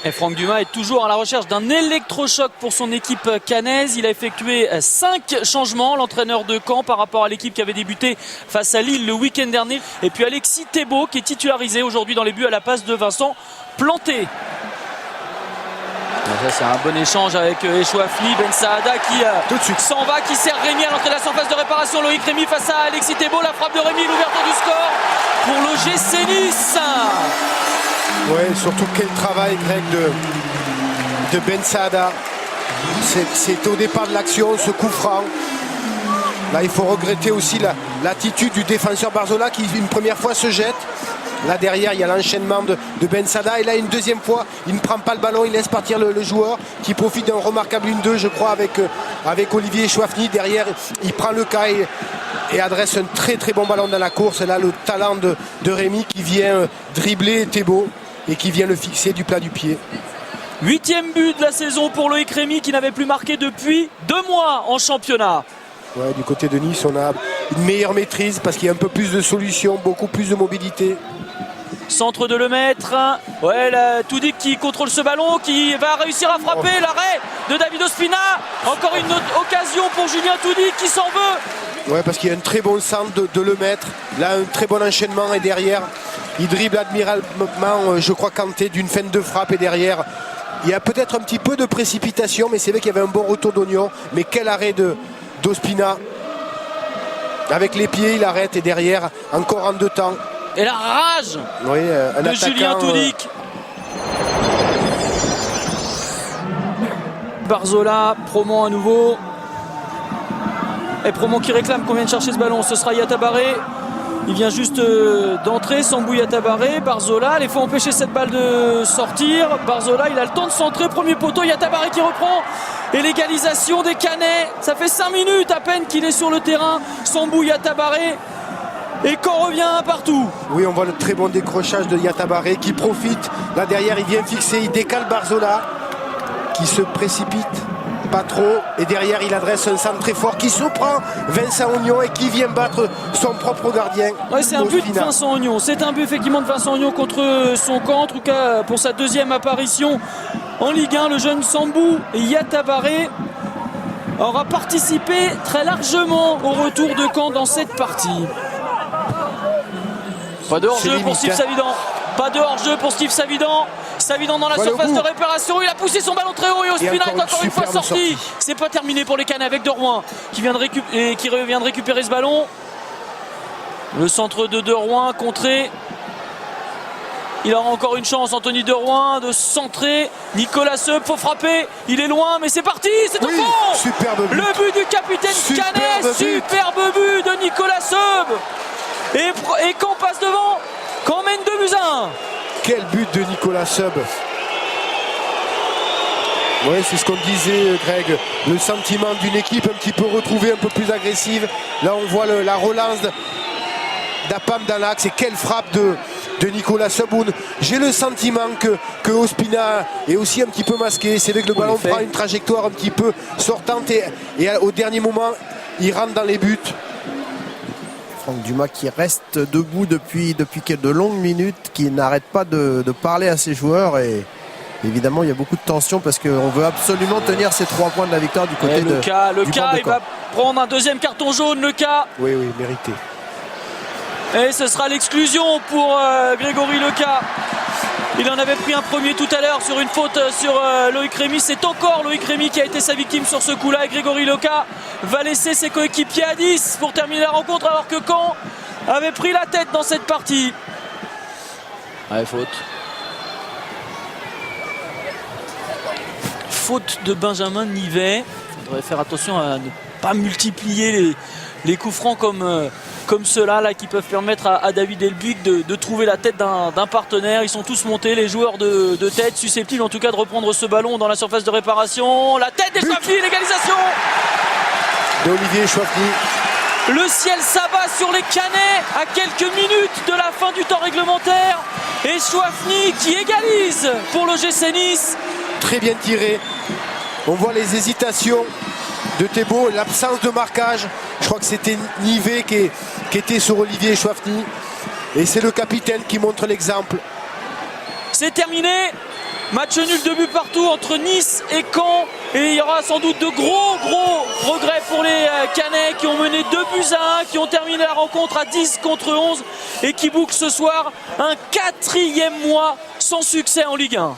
Et Franck Dumas est toujours à la recherche d'un électrochoc pour son équipe caennaise. Il a effectué 5 changements, l'entraîneur de Caen, par rapport à l'équipe qui avait débuté face à Lille le week-end dernier. Et puis Alexis Thébault qui est titularisé aujourd'hui dans les buts à la passe de Vincent Planté. C'est un bon échange avec Echouafli, Ben Saada qui s'en va, qui sert Rémi à l'entrée de la surface de réparation. Loïc Rémy face à Alexis Thébault, la frappe de Rémy, l'ouverture du score pour l'OGC Nice. Ouais, surtout quel travail, Greg, de Ben Saada. C'est au départ de l'action, ce coup franc. Là, il faut regretter aussi l'attitude du défenseur Barzola qui, une première fois, se jette. Là, derrière, il y a l'enchaînement de Ben Saada. Et là, une deuxième fois, il ne prend pas le ballon. Il laisse partir le joueur qui profite d'un remarquable 1-2, je crois, avec Olivier Echouafni. Derrière, il prend le cas et adresse un très très bon ballon dans la course. Et là, le talent de Rémy qui vient dribbler Thébault et qui vient le fixer du plat du pied. 8e but de la saison pour Loïc Rémy qui n'avait plus marqué depuis 2 mois en championnat. Ouais, du côté de Nice, on a une meilleure maîtrise parce qu'il y a un peu plus de solutions, beaucoup plus de mobilité. Centre de Lemaitre. Ouais, Toudik qui contrôle ce ballon, qui va réussir à frapper. L'arrêt de David Ospina. Encore une autre occasion pour Julien Toudik qui s'en veut. Ouais, parce qu'il y a un très bon centre de Lemaitre. Là, un très bon enchaînement et derrière, il dribble admiralement, je crois, Kanté d'une feinte de frappe et derrière. Il y a peut-être un petit peu de précipitation, mais c'est vrai qu'il y avait un bon retour d'oignon. Mais quel arrêt d'Ospina. Avec les pieds, il arrête et derrière, encore en 2 temps. Et la rage de Julien Toudik. Barzola, Promont à nouveau. Et Promont qui réclame qu'on vienne chercher ce ballon. Ce sera Yatabaré. Il vient juste d'entrer, Sambou Yatabaré. Barzola, il faut empêcher cette balle de sortir. Barzola, il a le temps de centrer. Premier poteau, Yatabaré qui reprend. Et l'égalisation des Caennais. Ça fait 5 minutes à peine qu'il est sur le terrain. Sambou Yatabaré. Et Caen revient partout. Oui, on voit le très bon décrochage de Yatabaré qui profite. Là derrière, il vient fixer, il décale Barzola qui se précipite pas trop. Et derrière, il adresse un centre très fort qui surprend Vincent Ognon et qui vient battre son propre gardien. Ouais, c'est un but de Vincent Ognon. C'est un but effectivement de Vincent Ognon contre son camp. En tout cas, pour sa 2e apparition en Ligue 1, le jeune Sambou Yatabaré aura participé très largement au retour de Caen dans cette partie. Pas de hors-jeu pour Steve Savidan. Pas de hors-jeu pour Steve Savidan. Savidan dans la surface de réparation. Il a poussé son ballon très haut et Ospina est encore une fois sorti. C'est pas terminé pour les Caennais avec De Rouen qui revient de récupérer ce ballon. Le centre de De Rouen contré. Il aura encore une chance, Anthony De Rouen, de centrer. Nicolas Seub, faut frapper. Il est loin, mais c'est parti, c'est au fond. Superbe but. Le but du capitaine Caennais. Superbe but de Nicolas Seub. Et Caen passe devant. Caen mène 2-1. Quel but de Nicolas Seub. Oui, c'est ce qu'on disait, Greg. Le sentiment d'une équipe un petit peu retrouvée, un peu plus agressive. Là, on voit la relance d'Apam dans l'axe. Et quelle frappe de Nicolas Seub. J'ai le sentiment que Ospina est aussi un petit peu masqué. C'est vrai que le ballon prend une trajectoire un petit peu sortante et au dernier moment, il rentre dans les buts. Franck Dumas qui reste debout depuis de longues minutes, qui n'arrête pas de parler à ses joueurs et évidemment il y a beaucoup de tension parce qu'on veut absolument tenir ces 3 points de la victoire du côté de Le cas, il va prendre un 2e carton jaune, le cas. Oui, mérité. Et ce sera l'exclusion pour Grégory Leca. Il en avait pris un premier tout à l'heure sur une faute sur Loïc Rémy. C'est encore Loïc Rémy qui a été sa victime sur ce coup-là. Et Grégory Leca va laisser ses coéquipiers à 10 pour terminer la rencontre alors que Caen avait pris la tête dans cette partie. Ouais, faute. Faute de Benjamin Nivet. Il faudrait faire attention à ne pas multiplier les coups francs comme ceux-là là, qui peuvent permettre à David Elbuik de trouver la tête d'un partenaire. Ils sont tous montés, les joueurs de tête, susceptibles en tout cas de reprendre ce ballon dans la surface de réparation. La tête d'Echouafni, l'égalisation d'Olivier Echouafni. Le ciel s'abat sur les Caennais à quelques minutes de la fin du temps réglementaire. Echouafni qui égalise pour l'OGC Nice. Très bien tiré. On voit les hésitations de Thébault, l'absence de marquage. Je crois que c'était Nivet qui était sur Olivier Echouafni. Et c'est le capitaine qui montre l'exemple. C'est terminé. Match nul, 2 buts partout entre Nice et Caen. Et il y aura sans doute de gros regrets pour les Caennais qui ont mené 2 buts à 1, qui ont terminé la rencontre à 10 contre 11 et qui bouclent ce soir un 4e mois sans succès en Ligue 1.